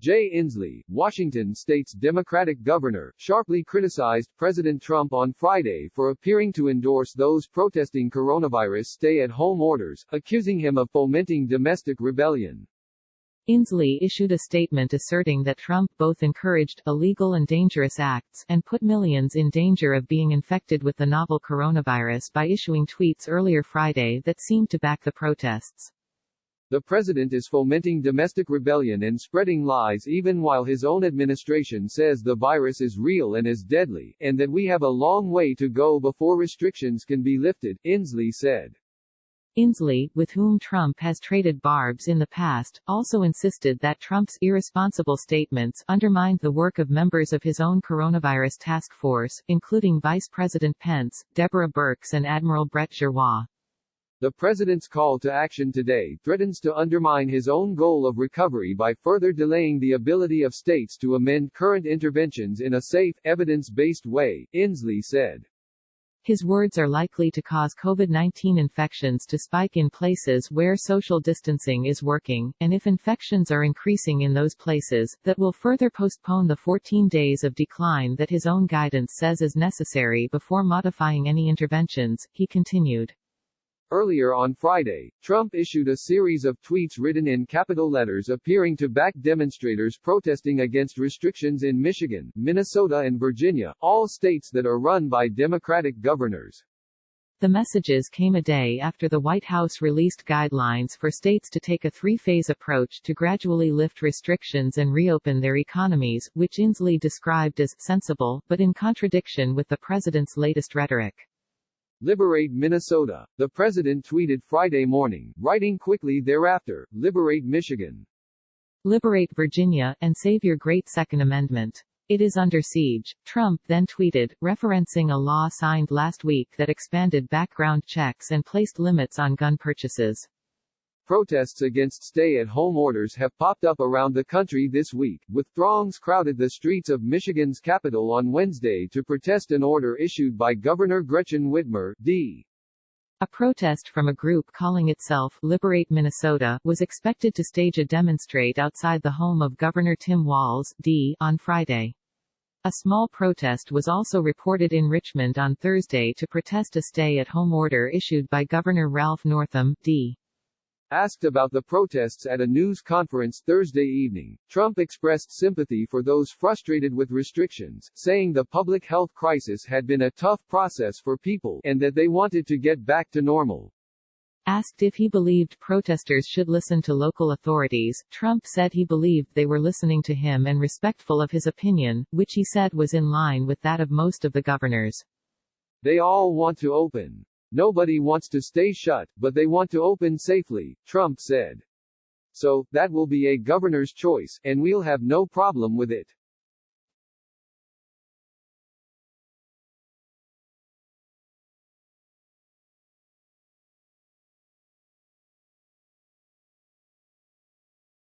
Jay Inslee, Washington state's Democratic governor, sharply criticized President Trump on Friday for appearing to endorse those protesting coronavirus stay-at-home orders, accusing him of fomenting domestic rebellion. Inslee issued a statement asserting that Trump both encouraged illegal and dangerous acts and put millions in danger of being infected with the novel coronavirus by issuing tweets earlier Friday that seemed to back the protests. The president is fomenting domestic rebellion and spreading lies even while his own administration says the virus is real and is deadly, and that we have a long way to go before restrictions can be lifted, Inslee said. Inslee, with whom Trump has traded barbs in the past, also insisted that Trump's irresponsible statements undermined the work of members of his own coronavirus task force, including Vice President Pence, Deborah Birx and Admiral Brett Giroir. The president's call to action today threatens to undermine his own goal of recovery by further delaying the ability of states to amend current interventions in a safe, evidence-based way, Inslee said. His words are likely to cause COVID-19 infections to spike in places where social distancing is working, and if infections are increasing in those places, that will further postpone the 14 days of decline that his own guidance says is necessary before modifying any interventions, he continued. Earlier on Friday, Trump issued a series of tweets written in capital letters appearing to back demonstrators protesting against restrictions in Michigan, Minnesota and Virginia, all states that are run by Democratic governors. The messages came a day after the White House released guidelines for states to take a three-phase approach to gradually lift restrictions and reopen their economies, which Inslee described as sensible, but in contradiction with the president's latest rhetoric. Liberate Minnesota, the president tweeted Friday morning, writing quickly thereafter, liberate Michigan. Liberate Virginia, and save your great Second Amendment. It is under siege, Trump then tweeted, referencing a law signed last week that expanded background checks and placed limits on gun purchases. Protests against stay-at-home orders have popped up around the country this week, with throngs crowded the streets of Michigan's capital on Wednesday to protest an order issued by Governor Gretchen Whitmer, D. A protest from a group calling itself Liberate Minnesota was expected to stage a demonstrate outside the home of Governor Tim Walz, D. on Friday. A small protest was also reported in Richmond on Thursday to protest a stay-at-home order issued by Governor Ralph Northam, D. Asked about the protests at a news conference Thursday evening, Trump expressed sympathy for those frustrated with restrictions, saying the public health crisis had been a tough process for people, and that they wanted to get back to normal. Asked if he believed protesters should listen to local authorities, Trump said he believed they were listening to him and respectful of his opinion, which he said was in line with that of most of the governors. They all want to open. Nobody wants to stay shut, but they want to open safely, Trump said. So, that will be a governor's choice, and we'll have no problem with it.